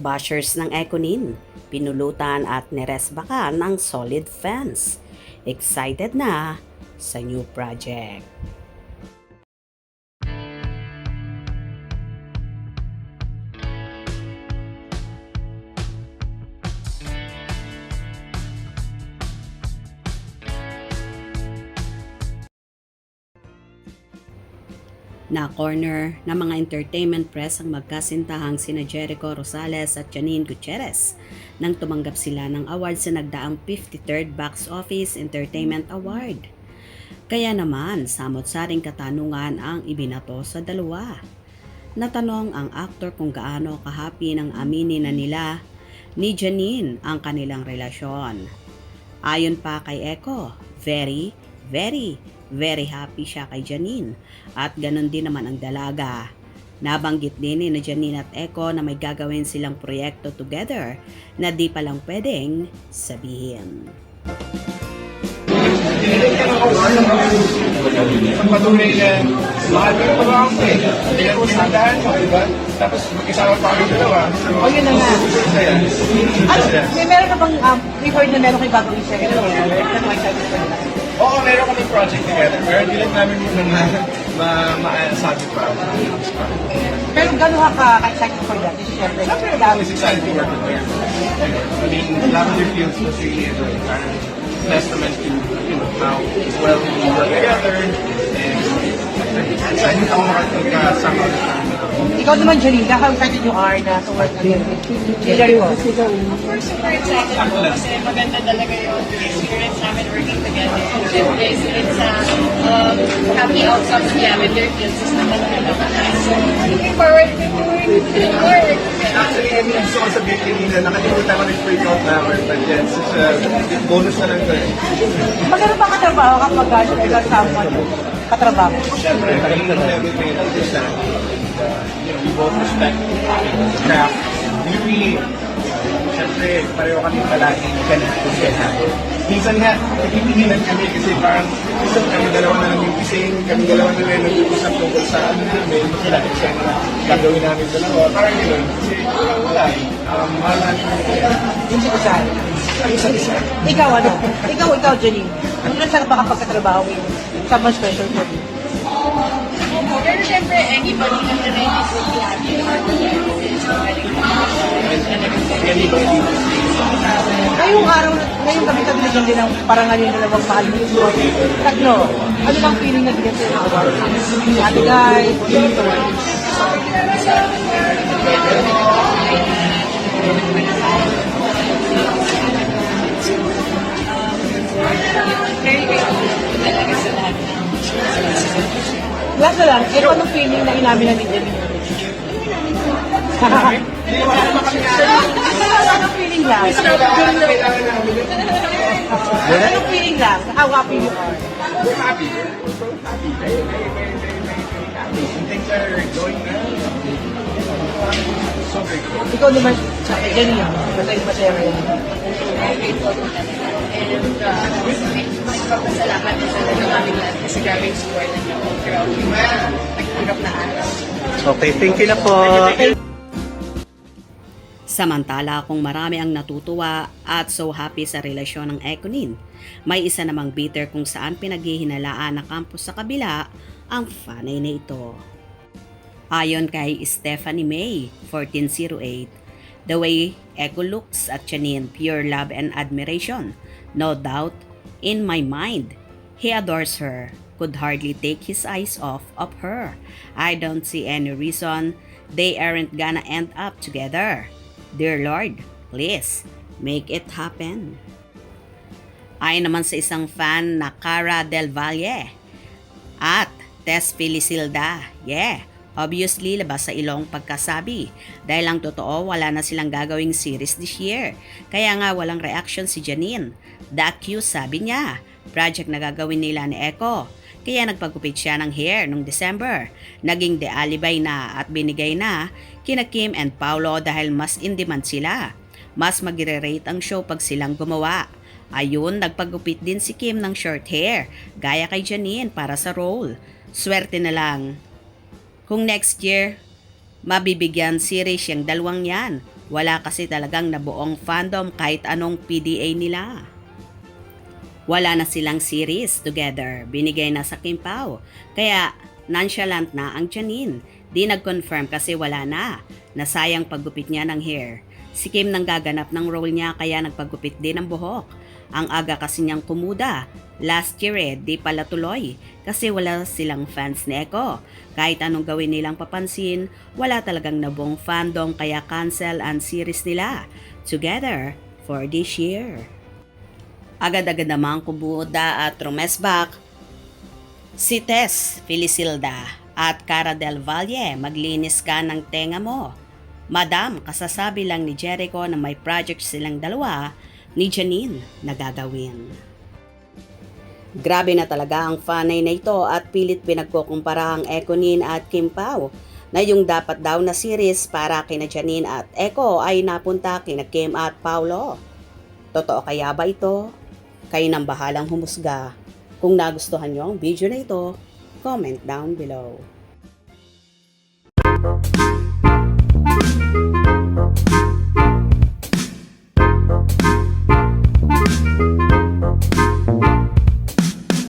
Bashers ng Econin, pinulutan at niresbakan ng solid fans. Excited na sa new project. Na-corner ng mga entertainment press ang magkasintahang sina Jericho Rosales at Janine Gutierrez nang tumanggap sila ng award sa nagdaang 53rd Box Office Entertainment Award. Kaya naman, samot-saring katanungan ang ibinato sa dalawa. Natanong ang aktor kung gaano kahapi ng aminin na nila ni Janine ang kanilang relasyon. Ayon pa kay Echo, very, very happy siya kay Janine at ganon din naman ang dalaga. Nabanggit din ni Janine at Echo na may gagawin silang proyekto together na di pa lang pwedeng sabihin. Ang patunay na mahal ko yung pag-aang ko eh. Hindi na pinagdahan mo, diba? Tapos mag-isama pa kami dalawa. O yun na nga. Meron ka bang preferred na meron kayo gagawin sa ito? Oo, meron kami project together. Pero hindi lang namin muna masabi pa. Pero gano'n ka ka-excited for that? Siyempre, Siyempre, I'm always excited to work with her. I mean, Lavender Fields was really a testament to how well we work together. And excited ako makapagkasama ulit namin. ikaw naman, Janine, how excited you are na to work again with Jericho? Of course, super excited ako kasi maganda talaga yung experience namin working together. Siyempre, it's a happy outcome of Lavender Fields is naman talaga. So, looking forward to doing more. Actually, I mean, gusto ko sabihin kanina, nakalimutan ko ng out na ako. But yeah, it's such a bonus na lang ko eh. Magkano ba katrabaho kapag kasama mo katrabaho? Siyempre, kanina na everything I understand. We both respect the craft. We really, siyempre, pareho kami palagi kanina. Minsan nga, nagpipilinan kami kasi parang isang kami dalawa na lang yung gising, kami dalawa na lang nag-uusap tungkol sa ano namin, kailan siya na gagawin namin dalawa. Parang gano'n. Kasi wala eh. Mahal namin Hindi ko saan. isa-isa. Ikaw, ano? Ikaw, Janine. Ano na saan ba kapag katrabaho with someone special for you? Pero siyempre, anybody na rin is really happy to work with them. So, Ngayong araw, ngayong gabi ka binigyan din ng parangal yung dalawang mahal mo yung tatlo. Ano bang feeling na bigyan sa'yo ng award? Si Ate Guy, dito. very grateful talaga sa lahat ng Last na lang, ito anong feeling na inamin na ni Janine? Anong feeling lang? Anong feeling lang? How happy you are? We're happy. We're so happy. Very happy. Things are going well. So grateful. Ikaw naman, sa Janine, masaya rin. very grateful po talaga. And magpapasalamat po sa aming lahat kasi grabe yung support na niyo throughout yung nagpurap na araw. Okay, thank you na po. Samantala kung marami ang natutuwa at so happy sa relasyon ng Econin, may isa namang bitter kung saan pinaghihinalaan na campus sa kabila ang fanay na ito. Ayon kay Stephanie May, 1408, the way Echo looks at Janine, pure love and admiration. No doubt, in my mind, he adores her, could hardly take his eyes off of her. I don't see any reason they aren't gonna end up together. Dear Lord, please, make it happen. Ayon naman sa isang fan na Cara Del Valle at Tess Felicilda, obviously labas sa ilong pagkasabi dahil ang totoo wala na silang gagawing series this year. Kaya nga walang reaction si Janine. The accused sabi niya, project na gagawin nila ni Echo. Kaya nagpagupit siya ng hair noong December. Naging de-alibay na at binigay na kina Kim and Paulo dahil mas in demand sila. Mas magre-rate ang show pag silang gumawa. Ayun, nagpagupit din si Kim ng short hair, gaya kay Janine para sa role. Swerte na lang kung next year, mabibigyan series yung dalawang yan. Wala kasi talagang nabuong fandom kahit anong PDA nila. Wala na silang series together, binigay na sa Kim Pao. Kaya nonchalant na ang Janine. Di nag-confirm kasi wala na. Nasayang paggupit niya ng hair. Si Kim nang gaganap ng role niya kaya nagpagupit din ng buhok. Ang aga kasi niyang kumuda. Last year di pala tuloy kasi wala silang fans ni Echo. Kahit anong gawin nilang papansin, wala talagang nabuong fandom kaya cancel ang series nila together for this year. Agad-agad namang kumuda at rumesbak si Tess Felicilda at Cara Del Valle, maglinis ka ng tenga mo. Madam, kasasabi lang ni Jericho na may project silang dalawa ni Janine na gagawin. Grabe na talaga ang fanay na ito at pilit pinagkukumpara ang Ekonin at Kim Pao na yung dapat daw na series para kina Janine at Eko ay napunta kina Kim at Paolo. Totoo kaya ba ito? Kayo nang bahalang humusga. Kung nagustuhan nyo ang video na ito, comment down below.